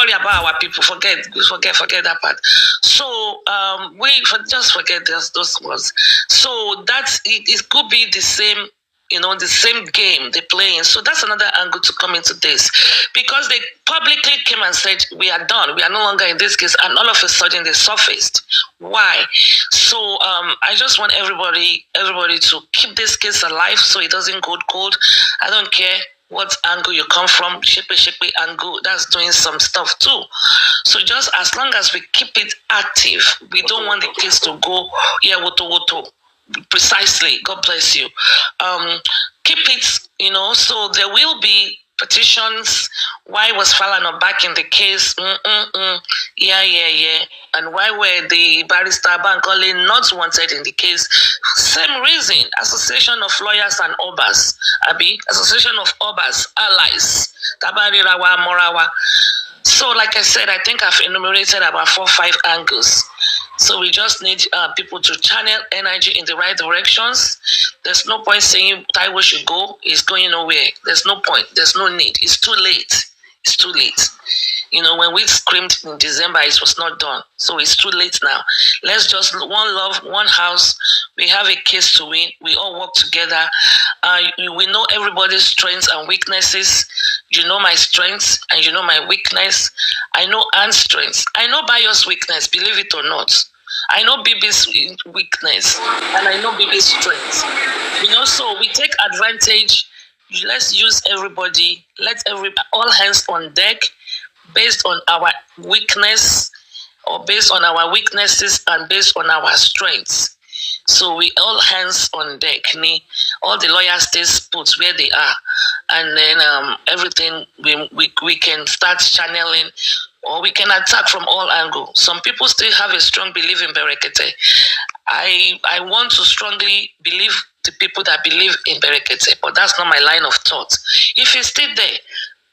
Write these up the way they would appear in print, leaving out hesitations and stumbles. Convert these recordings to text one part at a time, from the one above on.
worry about our people. Forget that part. So just forget those words. So it could be the same. The same game they're playing. So that's another angle to come into this. Because they publicly came and said, we are done. We are no longer in this case. And all of a sudden they surfaced. Why? So I just want everybody to keep this case alive so it doesn't go cold. I don't care what angle you come from, shippy angle, that's doing some stuff too. So just as long as we keep it active, we don't want the case to go, woto. Precisely. God bless you. Keep it, so there will be petitions. Why was Falana back in the case? Yeah. And why were the barrister Bankole not wanted in the case? Same reason. Association of Lawyers and Obas. Association of Obas, allies. Tabari Rawa, Morawa. So, like I said, I think I've enumerated about 4 or 5 angles. So we just need people to channel energy in the right directions. There's no point saying Taiwo should go. It's going nowhere. There's no point. There's no need. It's too late. It's too late. When we screamed in December, it was not done. So it's too late now. Let's just one love, one house. We have a case to win. We all work together. We know everybody's strengths and weaknesses. You know my strengths and you know my weakness. I know Anne's strengths. I know Bayo's weakness, believe it or not. I know Bibi's weakness and I know Bibi's strengths. So we take advantage. Let's use everybody. All hands on deck based on our weakness or based on our weaknesses and based on our strengths. So we all hands on deck. All the lawyers stay put where they are. And then everything we can start channeling or we can attack from all angles. Some people still have a strong belief in Berekete. I want to strongly believe the people that believe in Berekete, but that's not my line of thought. If it's still there,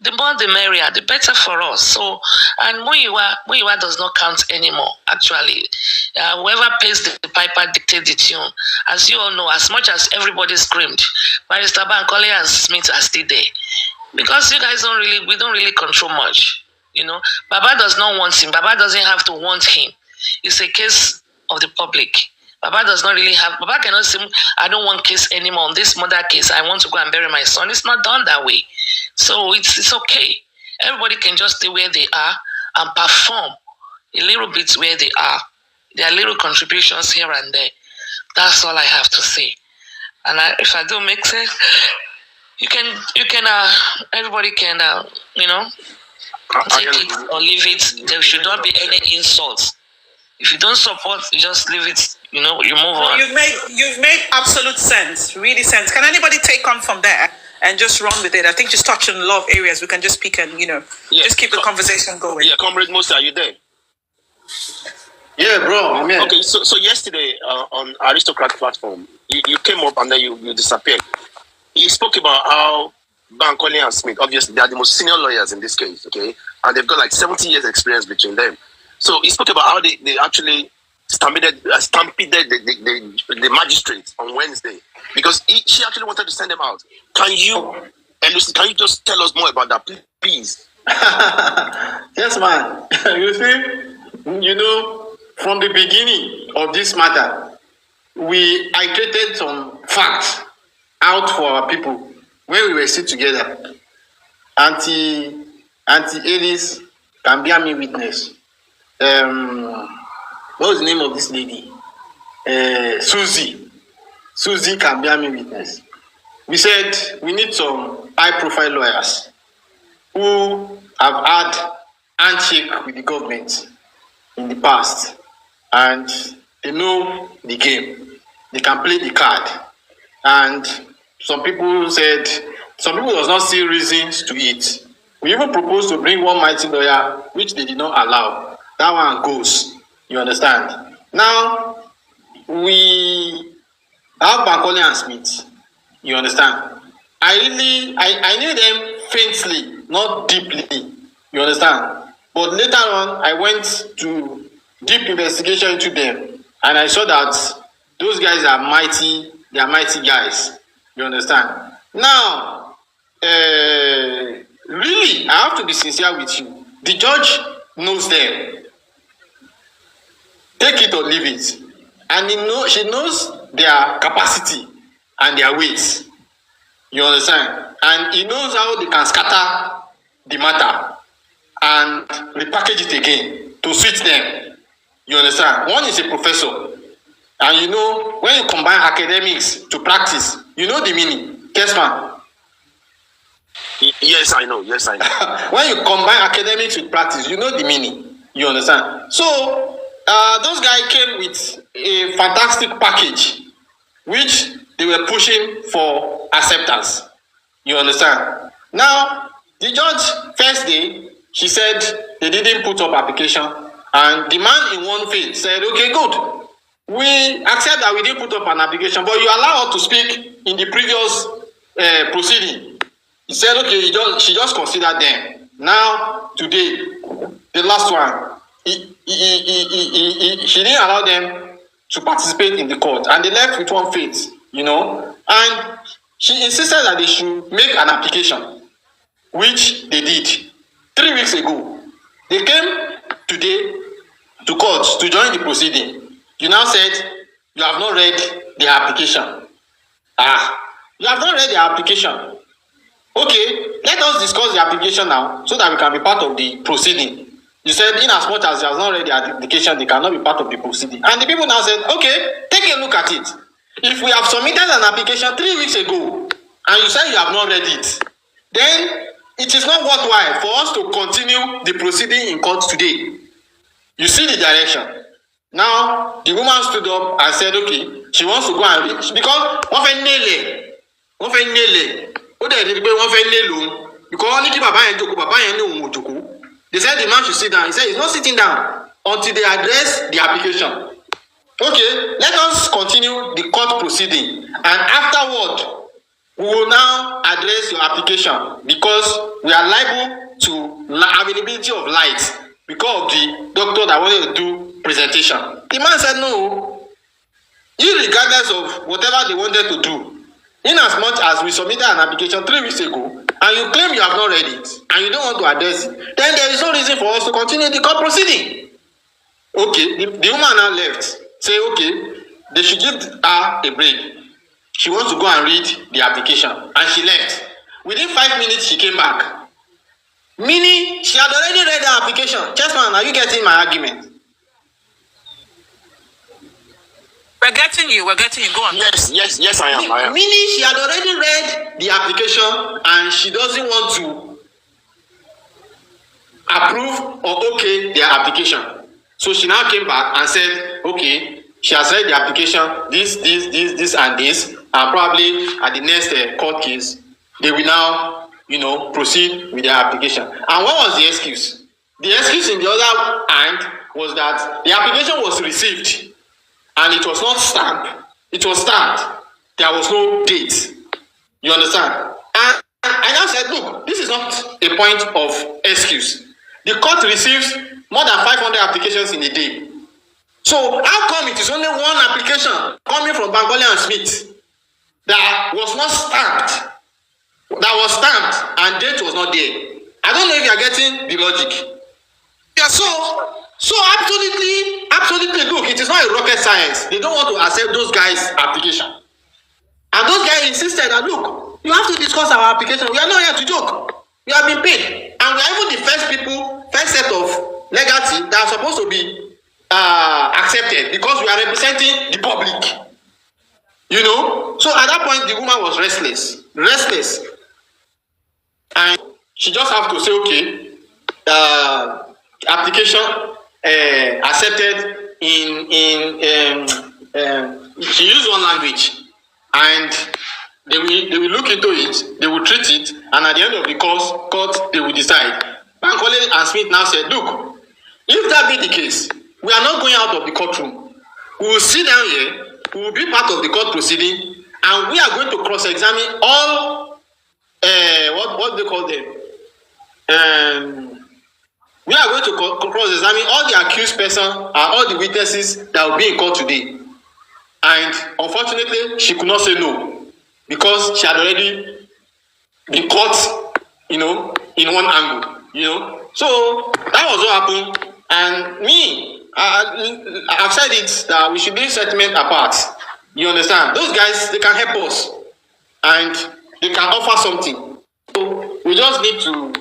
the more the merrier, the better for us. So, and Muyiwa does not count anymore, actually. Whoever pays the piper dictates the tune. As you all know, as much as everybody screamed, Barrister Bankole and Smith are still there. Because you guys we don't really control much. Baba does not want him. Baba doesn't have to want him. It's a case of the public. Baba does not really have, Baba cannot say, I don't want case anymore. On this murder case, I want to go and bury my son. It's not done that way. So it's okay. Everybody can just stay where they are and perform a little bit where they are. There are little contributions here and there. That's all I have to say. And if I don't make sense, everybody can, take it or leave it. There should not be any insults. If you don't support, you just leave it. You move on. You've made absolute sense, really sense. Can anybody take on from there and just run with it? I think just touching a lot of areas we can just pick and just keep the conversation going. Yeah, Comrade Musa, are you there? Yeah, bro, I'm here. Okay, so yesterday on Aristocrat platform, you came up and then you disappeared. You spoke about how Bankole and Smith, obviously, they are the most senior lawyers in this case, okay? And they've got like 70 years experience between them. So he spoke about how they actually stampeded the magistrate on Wednesday because she actually wanted to send them out. Can you just tell us more about that, please? Yes, man. You see, from the beginning of this matter, I created some facts out for our people when we were sit together. Auntie Alice can bear me witness. What was the name of this lady? Susie. Susie can bear me witness. We said we need some high-profile lawyers who have had handshake with the government in the past, and they know the game. They can play the card. And some people does not see reasons to it. We even proposed to bring one mighty lawyer, which they did not allow. That one goes. You understand? Now, we have Bankole and Smith. You understand? I knew them faintly, not deeply. You understand? But later on, I went to deep investigation into them, and I saw that those guys are mighty. They are mighty guys. You understand? Now, really, I have to be sincere with you. The judge knows them. Take it or leave it. And she knows their capacity and their weights. You understand? And he knows how they can scatter the matter and repackage it again to suit them. You understand? One is a professor. And you know, when you combine academics to practice, you know the meaning. Yes, man. Yes, I know. Yes, I know. When you combine academics with practice, you know the meaning. You understand? So, those guys came with a fantastic package, which they were pushing for acceptance. You understand? Now, the judge, first day, she said they didn't put up application. And the man in one phase said, okay, good. We accept that we didn't put up an application, but you allow her to speak in the previous proceeding. He said, okay, she just considered them. Now, today, the last one, she didn't allow them to participate in the court, and they left with one phase, you know. And she insisted that they should make an application, which they did 3 weeks ago. They came today to court to join the proceeding. You now said you have not read the application. You have not read the application. Okay, let us discuss the application now so that we can be part of the proceeding. You said in as much as you have not read the application, they cannot be part of the proceeding. And the people now said, okay, take a look at it. If we have submitted an application 3 weeks ago and you say you have not read it, then it is not worthwhile for us to continue the proceeding in court today. You see the direction. Now, the woman stood up and said, okay, she wants to go and read. Because wọ́n fẹ́ nílẹ̀, ó dẹ̀ di pé wọ́n fẹ́ nílò òun. Because wọ́n ní kí bàbá yẹn jókòó, bàbá yẹn ní òun ò jókòó. They said the man should sit down. He said he's not sitting down until they address the application. Okay, let us continue the court proceeding. And afterward, we will now address your application because we are liable to availability of light because of the doctor that wanted to do presentation. The man said no. Irregardless of whatever they wanted to do, in as much as we submitted an application 3 weeks ago and you claim you have not read it and you don't want to address it, then there is no reason for us to continue the court proceeding. Okay, the woman now left. Say, okay, they should give her a break. She wants to go and read the application. And she left. Within 5 minutes, she came back. Meaning, she had already read the application. Chessman, are you getting my argument? We're getting you. Go on. Yes, I am. Meaning, she had already read the application and she doesn't want to approve or okay their application. So she now came back and said, okay, she has read the application, this, and this, and probably at the next court case, they will now, proceed with their application. And what was the excuse? The excuse in the other hand was that the application was received and it was not stamped. It was stamped. There was no date. You understand? And I now said, look, this is not a point of excuse. The court receives more than 500 applications in a day. So how come it is only one application coming from Bankole and Smith that was not stamped? That was stamped and date was not there. I don't know if you are getting the logic. Yeah, so absolutely, look, it is not a rocket science. They don't want to accept those guys' application. And those guys insisted that, look, you have to discuss our application. We are not here to joke. We have been paid. And we are even the first set of legacy that are supposed to be accepted because we are representing the public. So at that point, the woman was restless. And she just have to say, okay, application accepted she used one language, and they will look into it, they will treat it, and at the end of the court they will decide. Bankole and Smith now said, look, if that be the case, we are not going out of the courtroom. We will sit down here, we will be part of the court proceeding, and we are going to cross-examine all what they call them. We are going to cross-examine all the accused person and all the witnesses that will be in court today. And unfortunately, she could not say no because she had already been caught, in one angle. So that was what happened. And me, I've said it that we should do settlement apart. You understand? Those guys, they can help us and they can offer something. So we just need to,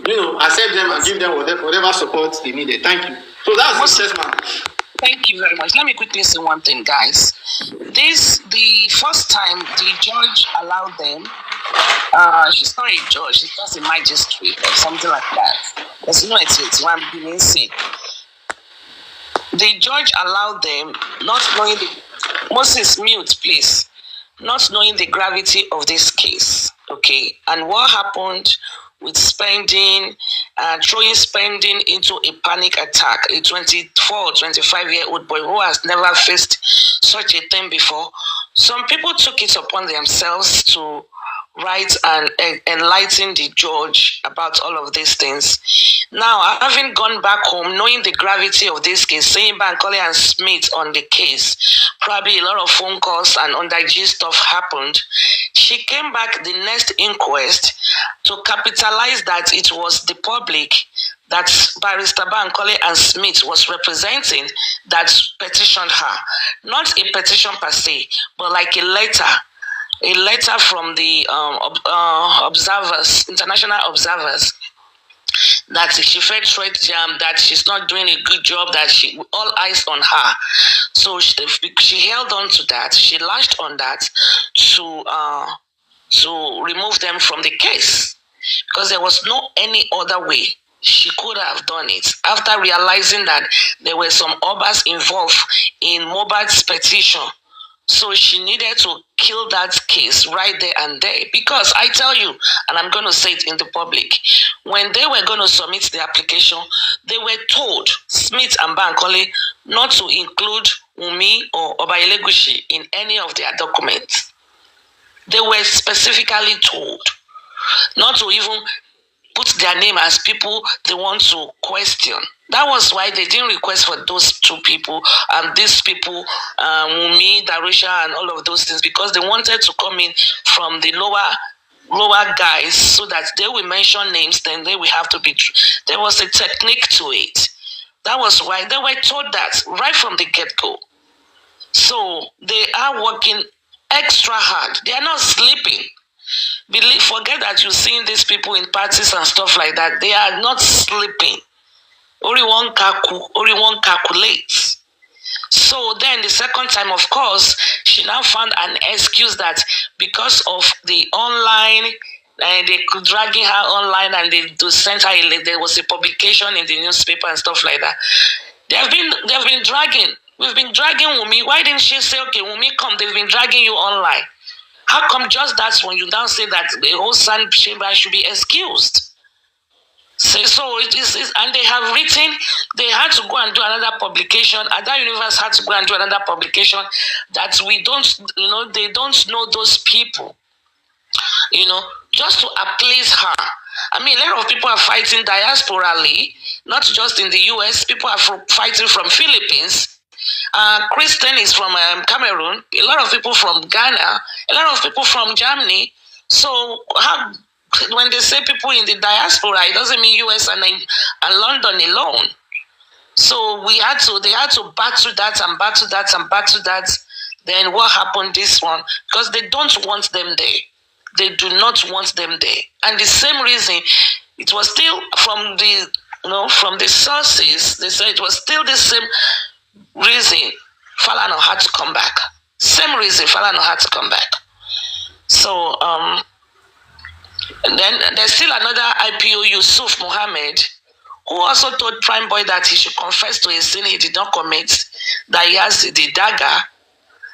accept them and give them whatever support they needed. Thank you. So that's the assessment. Thank you very much. Let me quickly say one thing, guys. The first time the judge allowed them, she's not a judge, she's just a magistrate or something like that. There's no it's one being said. The judge allowed them, not knowing Moses, mute, please. Not knowing the gravity of this case, okay? And what happened with spending, throwing spending into a panic attack, a 24 or 25-year-old boy who has never faced such a thing before. Some people took it upon themselves to write and enlighten the judge about all of these things. Now, having gone back home, knowing the gravity of this case, saying Bankole and Smith on the case, probably a lot of phone calls and underage stuff happened. She came back the next inquest to capitalize that it was the public that Barrister Bankole and Smith was representing that petitioned her. Not a petition per se, but like a letter from the observers, international observers, that she felt threat jam, that she's not doing a good job, that all eyes on her. So she held on to that. She lashed on that to remove them from the case, because there was no any other way she could have done it. After realizing that there were some others involved in Mohbad's petition, so she needed to kill that case right there and there. Because I tell you, and I'm going to say it in the public, when they were going to submit the application, they were told, Smith and Bankole, not to include Wunmi or Obayelegushi in any of their documents. They were specifically told not to even put their name as people they want to question. That was why they didn't request for those two people and these people, Wunmi, Darosha, and all of those things, because they wanted to come in from the lower guys so that they will mention names, then they will have to be. There was a technique to it. That was why they were told that right from the get-go. So they are working extra hard. They are not sleeping. Forget that you're seeing these people in parties and stuff like that. They are not sleeping. Only one calculates. So then the second time, of course, she now found an excuse that because of the online, and they could dragging her online and they sent her, there was a publication in the newspaper and stuff like that. They've been dragging. We've been dragging Wunmi. Why didn't she say, okay, Wunmi, come, they've been dragging you online? How come just that's when you now say that the whole Sand Chamber should be excused? So it is, and they have written, they had to go and do another publication. Ada Universe had to go and do another publication that we don't, they don't know those people, just to appease her. I mean, a lot of people are fighting diasporally, not just in the US. People are fighting from Philippines. Kristen is from Cameroon. A lot of people from Ghana. A lot of people from Germany. So when they say people in the diaspora, it doesn't mean US and London alone. So they had to battle that and battle that and battle that. Then what happened this one? Because they don't want them there. They do not want them there. And the same reason, it was still from the sources, they said it was still the same reason Falana had to come back. Same reason Falana had to come back. So, and then there's still another IPO, Yusuf Mohammed, who also told Prime Boy that he should confess to a sin he did not commit, that he has the dagger,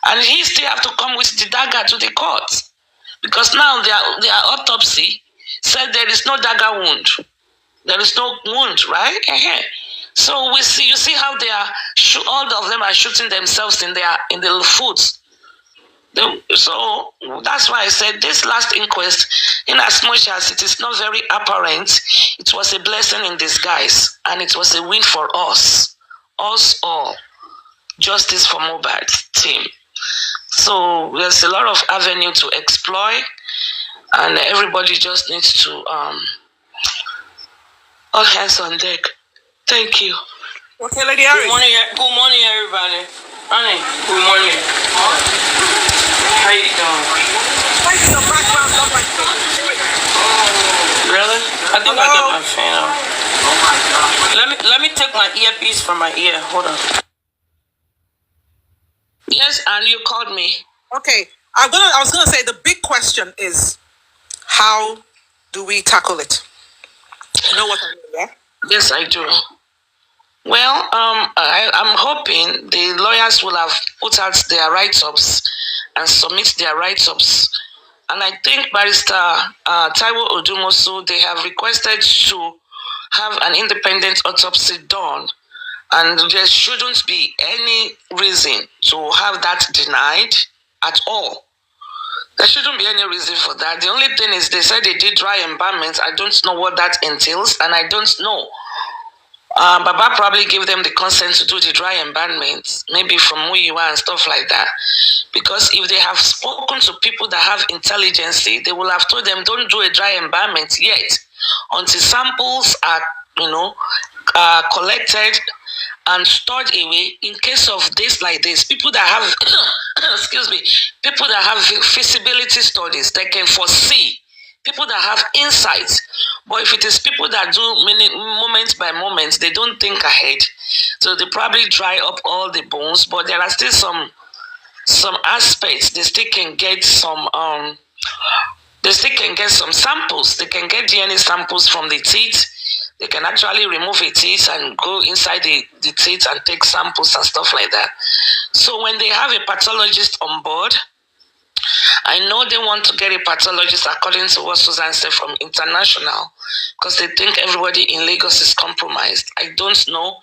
and he still have to come with the dagger to the court. Because now their autopsy said there is no dagger wound. There is no wound, right? So you see how they are, all of them are shooting themselves in the foot. So that's why I said this last inquest, in as much as it is not very apparent, it was a blessing in disguise, and it was a win for us all. Justice for Mohbad team. So there's a lot of avenue to exploit, and everybody just needs to All hands on deck. Thank you. Okay, Lady Harris. Good morning, everybody. Honey, good morning. How you doing? Why is your background not like this? Really? I think I got my fan on. Oh my God. Let me take my earpiece from my ear. Hold on. Yes, and you called me. Okay, I was gonna say the big question is, how do we tackle it? You know what I mean, yeah? Yes, I do. Well, I'm hoping the lawyers will have put out their write-ups and submit their write-ups. And I think Barrister Taiwo Odumosu, they have requested to have an independent autopsy done. And there shouldn't be any reason to have that denied at all. There shouldn't be any reason for that. The only thing is they said they did dry embalmment. I don't know what that entails, and I don't know. Baba probably gave them the consent to do the dry embalmment, maybe from who you are and stuff like that. Because if they have spoken to people that have intelligence, they will have told them, don't do a dry embalmment yet, until samples are, collected and stored away in case of this like this. People that have, excuse me, people that have feasibility studies, they can foresee. People that have insights. But if it is people that do moment by moment, they don't think ahead. So they probably dry up all the bones, but there are still some aspects. They still can get some samples. They can get DNA samples from the teeth. They can actually remove a teeth and go inside the teeth and take samples and stuff like that. So when they have a pathologist on board, I know they want to get a pathologist according to what Susan said from international, because they think everybody in Lagos is compromised. I don't know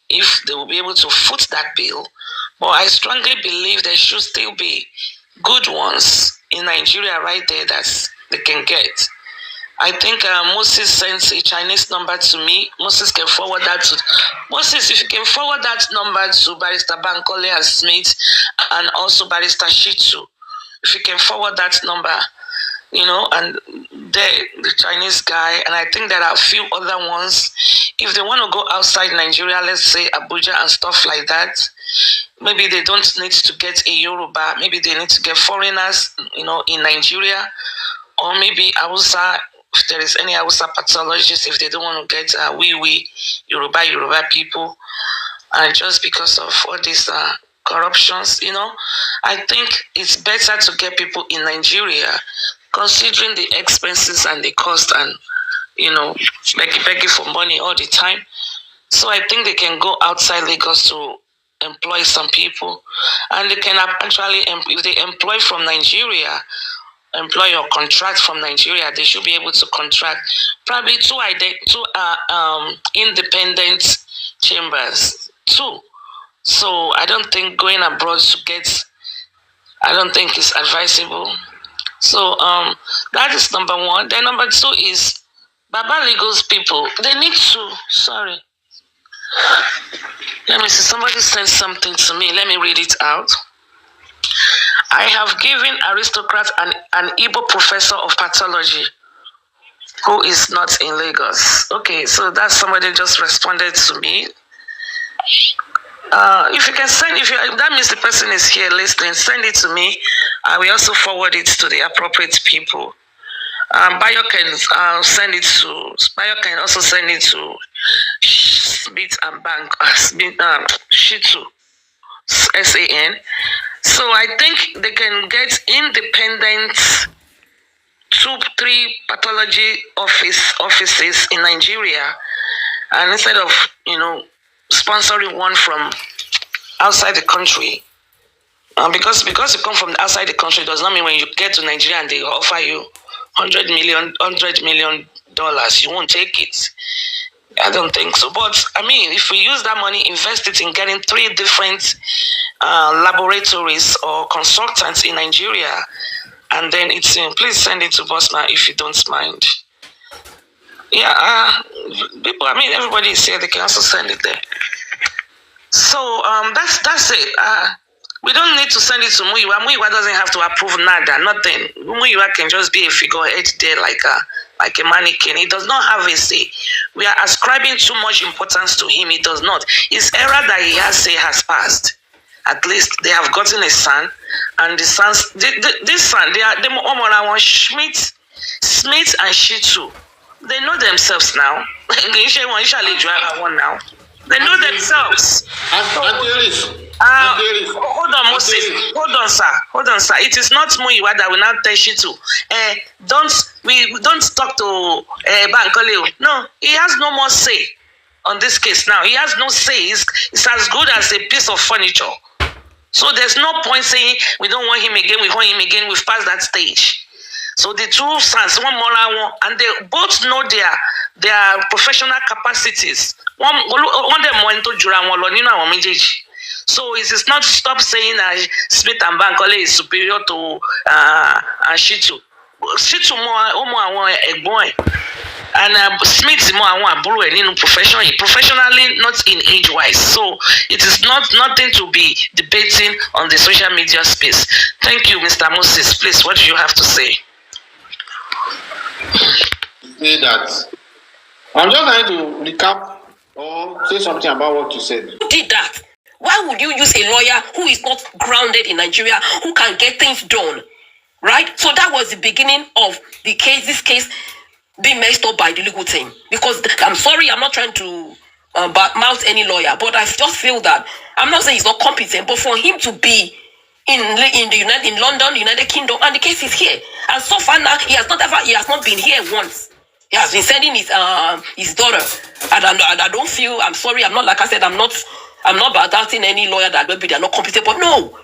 if they will be able to foot that bill, but I strongly believe there should still be good ones in Nigeria right there that they can get. I think Moses sent a Chinese number to me. Moses can forward that to Moses. If you can forward that number to Barrister Bankole and Smith and also Barrister Shitu. If you can forward that number, and the Chinese guy, and I think there are a few other ones. If they want to go outside Nigeria, let's say Abuja and stuff like that, maybe they don't need to get a Yoruba. Maybe they need to get foreigners, in Nigeria, or maybe Hausa. If there is any Hausa pathologist, if they don't want to get Yoruba people, and just because of all these corruptions, I think it's better to get people in Nigeria, considering the expenses and the cost and, begging for money all the time. So I think they can go outside Lagos to employ some people, and they can actually, if they employ from Nigeria, employ or contract from Nigeria, they should be able to contract probably two independent chambers, two. So I don't think going abroad I don't think it's advisable. So that is number one. Then number two is Baba Legal's people. They need to, sorry. Let me see, somebody sent something to me. Let me read it out. I have given Aristocrat an Igbo professor of pathology who is not in Lagos. Okay, so that's somebody just responded to me. If you can that means the person is here listening, send it to me. I will also forward it to the appropriate people. Bayo can also send it to Smith and Bank, Shitu, SAN. So I think they can get independent 2-3 pathology offices in Nigeria, and instead of sponsoring one from outside the country, because you come from outside the country does not mean when you get to Nigeria and they offer you $100 million, you won't take it. I don't think so. But I mean, if we use that money, invest it in getting 3 different laboratories or consultants in Nigeria, and then it's please send it to Bosma if you don't mind. Yeah, people. I mean, everybody is here. They can also send it there. So that's it. We don't need to send it to Muyiwa. Muyiwa doesn't have to approve nada, nothing. Muyiwa can just be a figurehead there, like like a mannequin. He does not have a say. We are ascribing too much importance to him. He does not. His era that he has say has passed. At least they have gotten a son, and the sons, this son, they are Smith and Shitu. They know themselves now. They know themselves. Hold on, Moses. Hold on, sir. It is not Muyiwa that will not tell Shitu. Don't talk to Bankole. No, he has no more say on this case now. He has no say. It's as good as a piece of furniture. So there's no point saying we don't want him again, we want him again, we've passed that stage. So the two sons, one more, and they both know their professional capacities. One them went to so it is not stop saying that Smith and Bankole is superior to Shitu. Shitu more a boy. And Smith is more in professionally, not in age-wise. So it is nothing to be debating on the social media space. Thank you, Mr. Moses. Please, what do you have to say? Say that. I'm just trying to recap or say something about what you said. Who did that? Why would you use a lawyer who is not grounded in Nigeria, who can get things done? Right? So that was the beginning of the case, this case being messed up by the legal team. Because I'm sorry, I'm not trying to mouth any lawyer, but I just feel that, I'm not saying he's not competent, but for him to be in London, United Kingdom, and the case is here. And so far now, he has not been here once. He has been sending his daughter. And I don't feel, I'm sorry, I'm not, like I said, I'm not doubting any lawyer that maybe they're not competent, but no.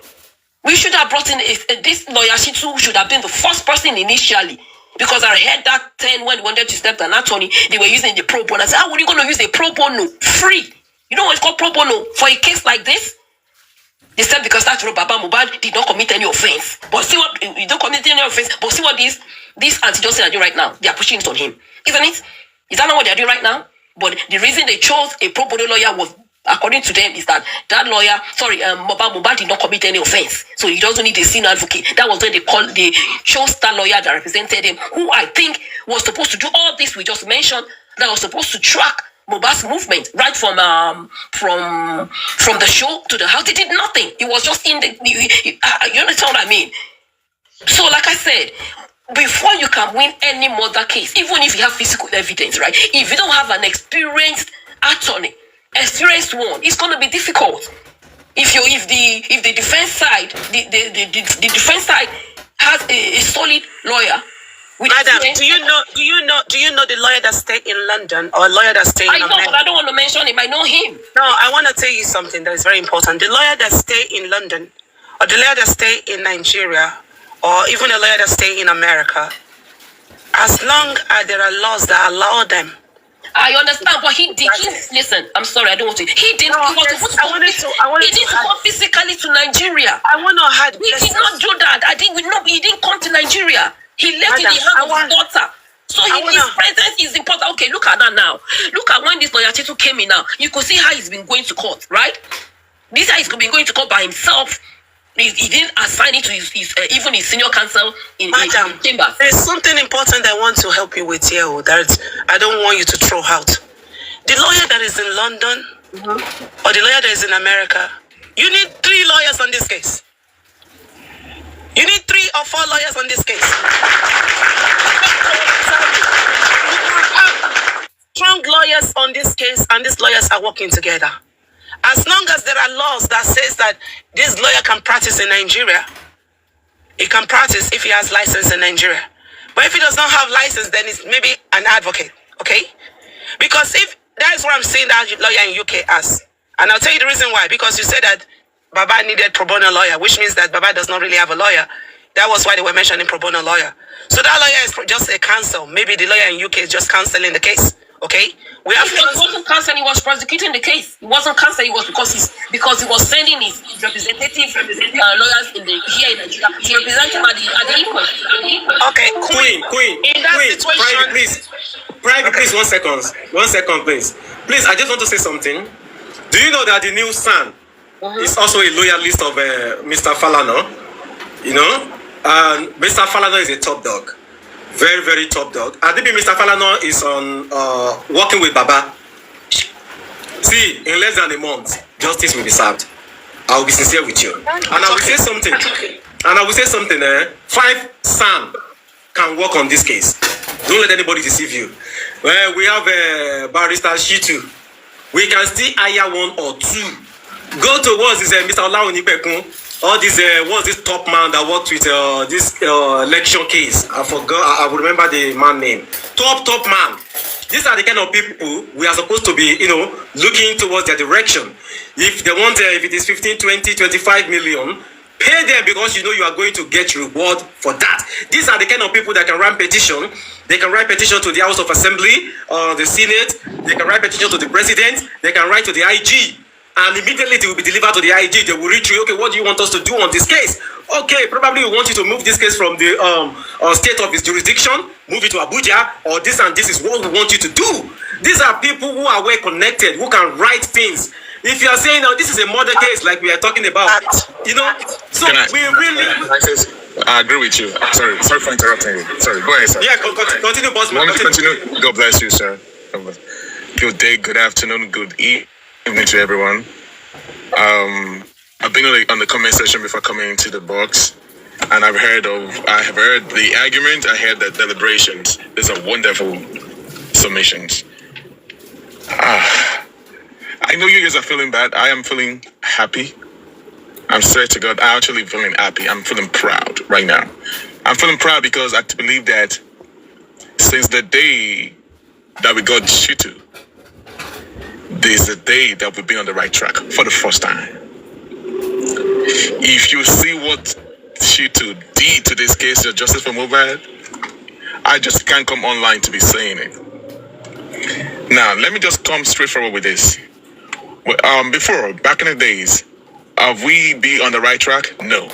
We should have brought in this lawyer. She too should have been the first person initially. Because I heard that 10 when they wanted to step an attorney, they were using the pro bono. I said, how are you going to use a pro bono? Free. You know what it's called pro bono? For a case like this? They said because that's Baba Mohbad did not commit any offense. But see what, you don't commit any offense, but see what these anti-Johnson are doing right now. They are pushing it on him. Isn't it? Is that not what they are doing right now? But the reason they chose a pro bono lawyer was, according to them, is that lawyer, Mohbad did not commit any offense. So he doesn't need a senior advocate. That was when they chose that lawyer that represented him, who I think was supposed to do all this we just mentioned, that was supposed to track Mohbad's movement right from the show to the house. They did nothing. It was just in you understand what I mean? So like I said, before you can win any murder case, even if you have physical evidence, right? If you don't have an experienced attorney, experienced one, it's going to be difficult. If the defense side, the defense side has a solid lawyer. Madam, do you know the lawyer that stayed in London or a lawyer that stayed in America? I know, but I don't want to mention him. I know him. No, I want to tell you something that is very important. The lawyer that stayed in London, or the lawyer that stayed in Nigeria, or even a lawyer that stayed in America, as long as there are laws that allow them. I understand, but listen, I'm sorry, I don't want to. He didn't come physically to Nigeria. I want to hide. He did not do that. He didn't come to Nigeria. He left in the hands of his daughter. So his presence is important. Okay, look at that now. Look at when this lawyer Titu came in now. You could see how he's been going to court, right? This guy has been going to court by himself. He didn't assign it to even his senior counsel in chambers. There's something important I want to help you with here that I don't want you to throw out. The lawyer that is in London or the lawyer that is in America, you need 3 lawyers on this case. You need 3 or 4 lawyers on this case. Strong lawyers on this case, and these lawyers are working together. As long as there are laws that says that this lawyer can practice in Nigeria, he can practice if he has license in Nigeria. But if he does not have license, then it's maybe an advocate, okay? Because if that is what I'm saying that lawyer in UK has. And I'll tell you the reason why. Because you said that Baba needed pro bono lawyer, which means that Baba does not really have a lawyer. That was why they were mentioning pro bono lawyer. So that lawyer is just a counsel. Maybe the lawyer in UK is just counseling the case. Okay? He wasn't counseling, he was prosecuting the case. He wasn't counseling, it was because he was sending his representative lawyers here in Nigeria to represent him at the inquest. Okay, Queen, in that situation, Private, please, 1 second. 1 second, please. Please, I just want to say something. Do you know that the new son is also a loyalist of Mr. Falana? You know? And Mr. Falana is a top dog. Very, very top dog. Adibi Mr. Falana is on working with Baba. See, in less than a month, justice will be served. I will be sincere with you. And I will say something. Five Sam can work on this case. Don't let anybody deceive you. Well, we have Barrister Shitu. We can still hire one or two. Go to Mr. Olaonipekun. All this what's this top man that worked with this election case? I forgot. I will remember the man name. Top man. These are the kind of people we are supposed to be, looking towards their direction. If they want, if it is 15, 20, 25 million, pay them because you are going to get reward for that. These are the kind of people that can write petition. They can write petition to the House of Assembly, the Senate. They can write petition to the President. They can write to the IG. And immediately they will be delivered to the IG. They will reach you. Okay, what do you want us to do on this case? Okay, probably we want you to move this case from the state of its jurisdiction, move it to Abuja, or this and this is what we want you to do. These are people who are well connected, who can write things. If you are saying, this is a murder case like we are talking about, so I agree with you. Sorry for interrupting you. Sorry, go ahead, sir. Yeah, continue, boss. Continue. God bless you, sir. Good day, good afternoon, good evening to everyone. I've been on the comment section before coming into the box, and I have heard the argument. I heard the deliberations. These are wonderful submissions. I know you guys are feeling bad. I am feeling happy. I'm swear to God, I'm actually feeling happy. I'm feeling proud right now. I'm feeling proud because I believe that since the day that we got Shitu, this is the day that we've been on the right track for the first time. If you see what Shitu did to this case of justice for Mohbad, I just can't come online to be saying it. Now, let me just come straight forward with this. Before, back in the days, have we been on the right track? No.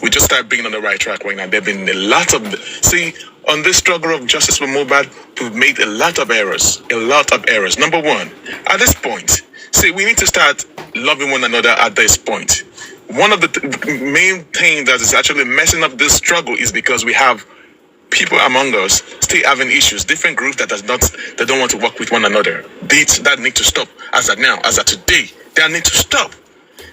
We just started being on the right track right now. There have been a lot of... See, on this struggle of justice for Mohbad, we've made a lot of errors. Number one, at this point, see, we need to start loving one another at this point. One of the main things that is actually messing up this struggle is because we have people among us still having issues, different groups that don't want to work with one another. That need to stop. As of today, that need to stop.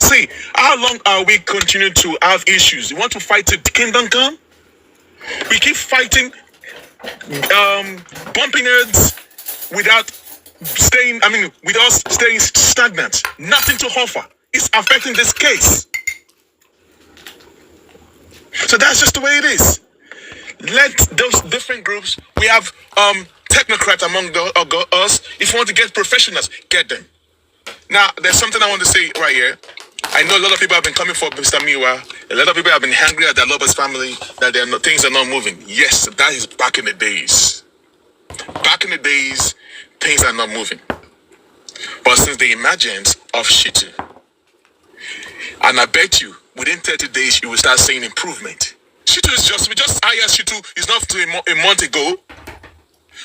See, how long are we continuing to have issues? You want to fight till the kingdom come? We keep fighting, bumping heads without staying stagnant. Nothing to offer. It's affecting this case. So that's just the way it is. Let those different groups, we have technocrats among us. If you want to get professionals, get them. Now, there's something I want to say right here. I know a lot of people have been coming for Mr. Miwa. A lot of people have been angry at their Lobos family that things are not moving. Yes, that is back in the days. Back in the days, things are not moving. But since the emergence of Shitu, and I bet you, within 30 days, you will start seeing improvement. Shitu we just hired Shitu, it's not a month ago.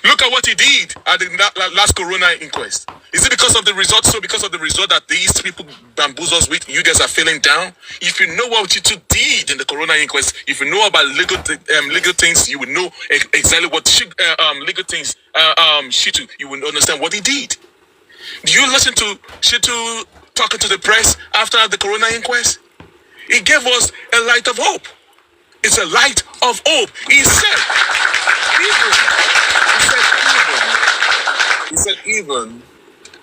Look at what he did at the last Corona inquest. Is it because of the result? So because of the result that these people bamboozle us with, you guys are feeling down? If you know what Shitu did in the Corona inquest, if you know about legal things, you would know exactly what legal things Shitu, you would understand what he did. Do you listen to Shitu talking to the press after the Corona inquest? He gave us a light of hope. It's a light of hope. He said, even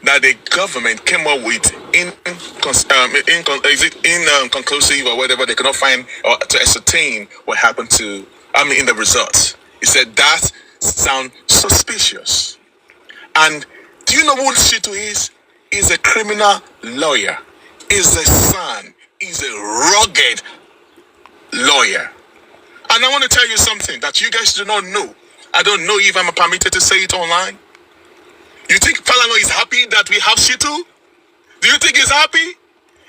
that the government came up with inconclusive or whatever, they cannot find or to ascertain what happened in the results. He said that sounds suspicious. And do you know who Shitu is? He's a criminal lawyer. He's a son. He's a rugged lawyer. And I want to tell you something that you guys do not know. I don't know if I'm permitted to say it online. You think Falana is happy that we have Shitu? Do you think he's happy?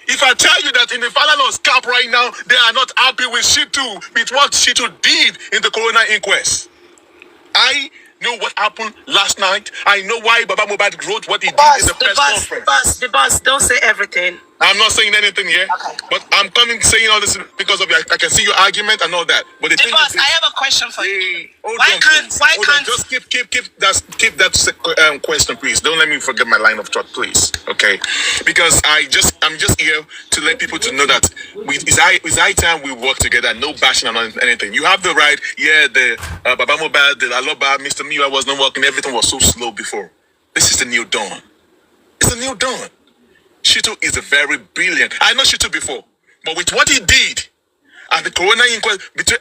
If I tell you that in the Falana's camp right now, they are not happy with Shitu, with what Shitu did in the Corona inquest. I know what happened last night. I know why Baba Mohbad wrote what he did in the press conference. The boss, don't say everything. I'm not saying anything here, but I'm coming saying all this because of I can see your argument and all that. But the thing Boss, is, I have a question for you. Why can't just keep that question, please? Don't let me forget my line of thought, please. Okay, because I'm just here to let people to know that it's high time we work together. No bashing and anything. You have the right. Yeah, the Baba Mohbad, the Aloba, Mr. Miwa was not working. Everything was so slow before. This is the new dawn. It's a new dawn. Shitu is a very brilliant. I know Shitu before, but with what he did at the Corona inquest, between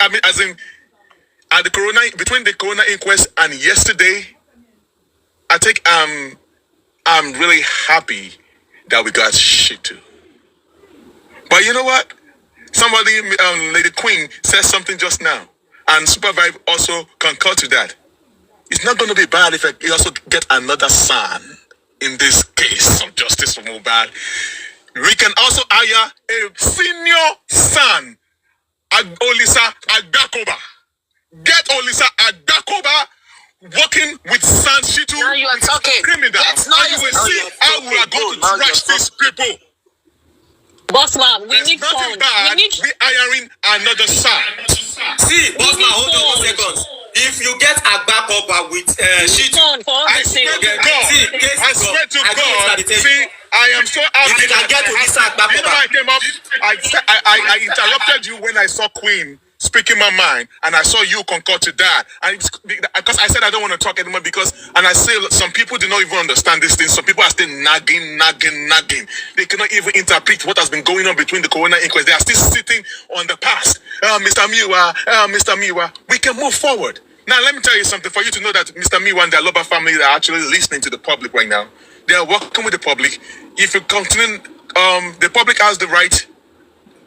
the Corona inquest and yesterday, I think I'm really happy that we got Shitu. But you know what? Somebody, Lady Queen, said something just now, and Super Vibe also concurred to that. It's not going to be bad if I also get another son in this case of justice for Mohbad. We can also hire a senior son, Olisa Adakoba. Get Olisa Adakoba working with San Shitu. Now you are talking. Criminal. And you will see how we are going to trash these people. Boss man, we need nothing funds. bad. We need hiring another son. See, boss man, hold on 1 second. If you get Agbakoba with Shitu, I swear to God, see, I am so happy. If you can get Olisa Agbakoba. You know, I came up, I interrupted you when I saw Queen speaking my mind, and I saw you concur to that. And because I said I don't want to talk anymore and I say some people do not even understand this thing. Some people are still nagging. They cannot even interpret what has been going on between the Corona inquest. They are still sitting on the past. Mr. Miwa, we can move forward. Now, let me tell you something. For you to know that Mr. Miwa and the Aloba family are actually listening to the public right now. They are working with the public. If you continue, the public has the right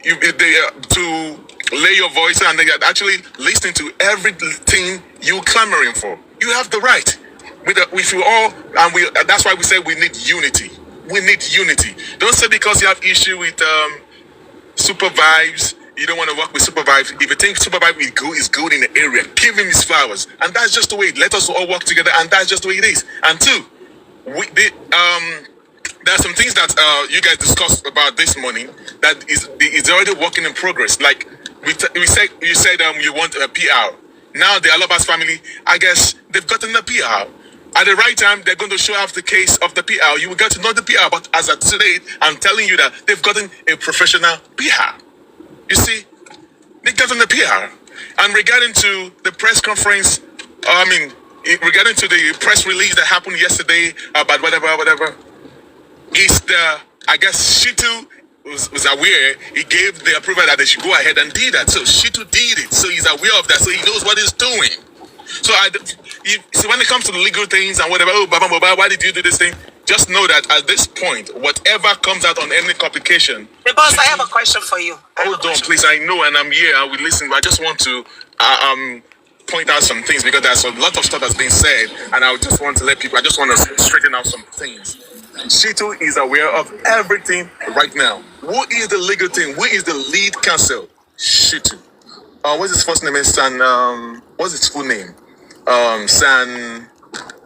to lay your voice, and they are actually listening to everything you're clamoring for. You have the right. With you all, and that's why we say we need unity. We need unity. Don't say because you have issue with Super Vibes, you don't want to work with Super Vibes. If you think Super Vibes is good in the area, give him his flowers. And that's just the way. Let us all work together, and that's just the way it is. And two, there are some things that you guys discussed about this morning that is already working in progress. Like you said you want a PR. Now the Alobas family, I guess they've gotten the PR. At the right time, they're going to show off the case of the PR. You will get to know the PR, but as of today, I'm telling you that they've gotten a professional PR. You see, they got on the PR. And regarding to the press conference, regarding to the press release that happened yesterday about whatever, I guess Shitu was aware. He gave the approval that they should go ahead and do that. So Shitu did it. So he's aware of that. So he knows what he's doing. So when it comes to the legal things and whatever, Baba Mohbad, why did you do this thing? Just know that at this point, whatever comes out on any complication. Hey, boss, I have a question for you. Hold on, please. I know, and I'm here. I will listen. But I just want to point out some things because there's a lot of stuff that's being said, and I just want to let people. I just want to straighten out some things. Shitu is aware of everything right now. Who is the legal team? Who is the lead counsel? Shitu. What's his first name? What's his full name? San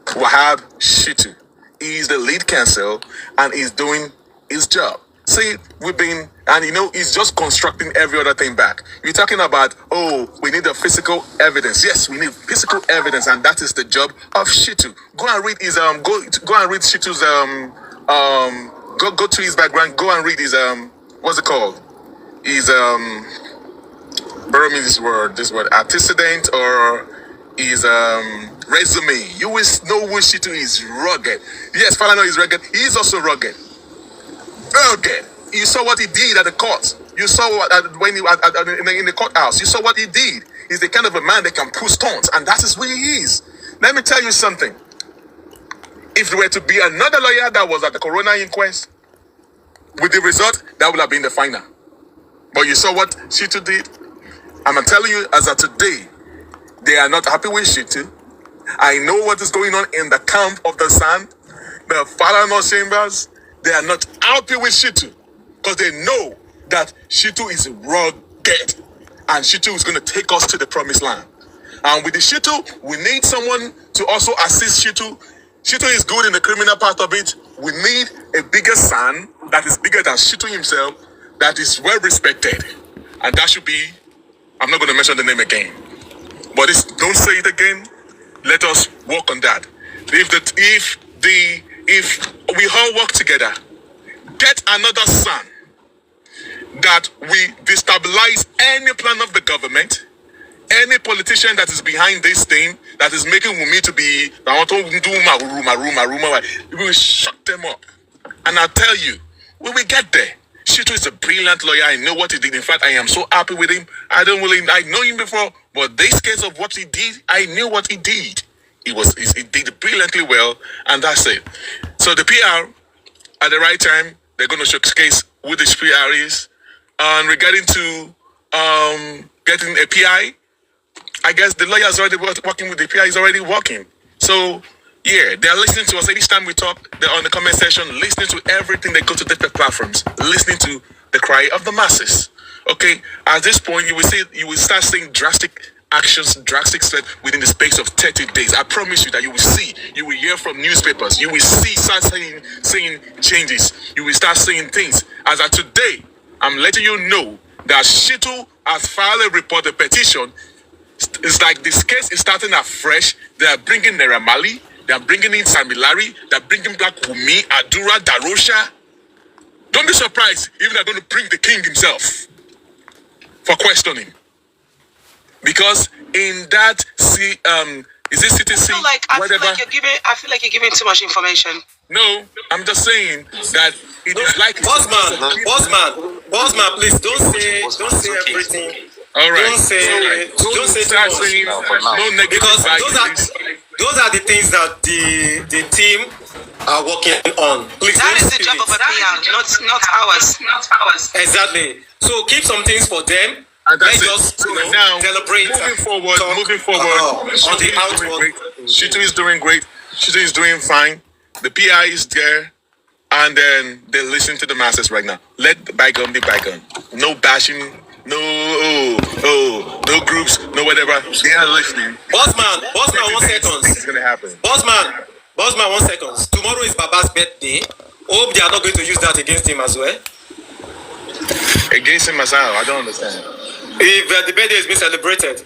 Wahab Shitu. He's the lead counsel and he's doing his job. See, he's just constructing every other thing back. You're talking about, we need the physical evidence. Yes, we need physical evidence, and that is the job of Shitu. Go and read his go and read Shitu's go to his background. Go and read his what's it called? His borrow me this word antecedent or his resume. You will know who Shitu is. Rugged. Yes, Falano is rugged. He is also rugged. Rugged. You saw what he did at the court. You saw what when he was in the courthouse. You saw what he did. He's the kind of a man that can pull stones, and that is who he is. Let me tell you something. If there were to be another lawyer that was at the Corona inquest, with the result, that would have been the final. But you saw what Shitu did. I'm telling you, as of today, they are not happy with Shitu. I know what is going on in the camp of the Sun, the Falano chambers. They are not happy with Shitu because they know that Shitu is rugged and Shitu is going to take us to the promised land. And with the Shitu, we need someone to also assist Shitu. Shitu is good in the criminal part of it. We need a bigger son that is bigger than Shitu himself, that is well respected. And that should be, I'm not going to mention the name again. But don't say it again. Let us work on that. If we all work together, get another son that we destabilize any plan of the government, any politician that is behind this thing, that is making Wunmi to be, I want to do we will shut them up. And I'll tell you, we will get there. Shitu is a brilliant lawyer. I know what he did. In fact, I am so happy with him. I know him before, but this case of what he did, I knew what he did. He did brilliantly well, and that's it. So the PR, at the right time, they're going to showcase who this PR is. And regarding to getting a PI, I guess the lawyer is already working with the PI, is already working. So, yeah, they're listening to us. Each time we talk, they're on the comment section, listening to everything. They go to different platforms, listening to the cry of the masses. Okay, at this point, you will start seeing drastic actions, drastic steps within the space of 30 days. I promise you that you will hear from newspapers, you will start seeing changes. You will start seeing things. As of today, I'm letting you know that Shitu has filed a report, a petition. It's like this case is starting afresh. They are bringing Naira Marley, they are bringing in Sami Larry, they are bringing back Wunmi, Adura, Darosha. Don't be surprised if they're going to bring the king himself for questioning. Because in that is this CTC? I feel like you're giving too much information. No, I'm just saying that it is like Bossman, please don't say everything. All right. Don't say too much. No negative, because those are the things that the team are working on. Please, that is the job of a PR, not ours. Exactly. So keep some things for them. And that's Let's just now celebrate. Moving forward. On the outward. Shitu is doing great. Shitu is doing fine. The PI is there, and then they listen to the masses right now. Let the bygone be bygone. No bashing. No groups. No whatever. They are listening. Bossman, 1 second. It's gonna happen. Bossman, 1 second. Tomorrow is Baba's birthday. Hope they are not going to use that against him as well. Against him as well? I don't understand. If the birthday is being celebrated.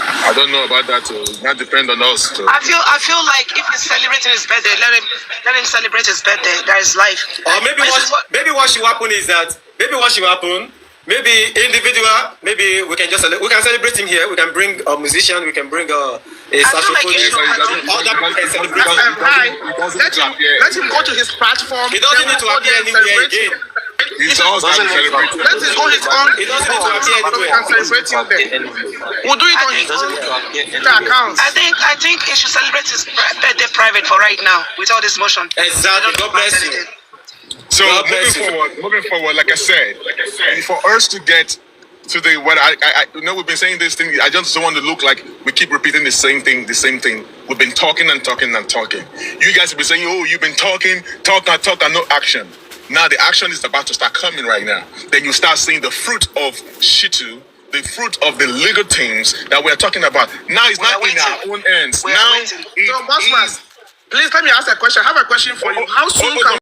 I don't know about that too. That depends on us too. I feel like if he's celebrating his birthday, let him celebrate his birthday. That is life. Or maybe what should happen is that maybe individual, maybe we can celebrate him here. We can bring a musician, we can bring a saxophonist. Let him go to his platform. He doesn't need to appear anywhere again. He's also celebrating. Let him go his own. He doesn't need to appear anywhere. We can celebrate him there. We'll do it on his own account. I think he should celebrate his birthday private for right now with all this motion. Exactly. God bless you. So moving forward, like I said, for us to get to the what I know we've been saying this thing. I just don't want to look like we keep repeating the same thing. We've been talking and talking and talking. You guys have been saying, oh, you've been talking, and no action. Now the action is about to start coming right now. Then you start seeing the fruit of Shitu, the fruit of the legal things that we're talking about. Now it's not in our own ends. Now, so, Bossman, please let me ask a question. I have a question for you. How soon can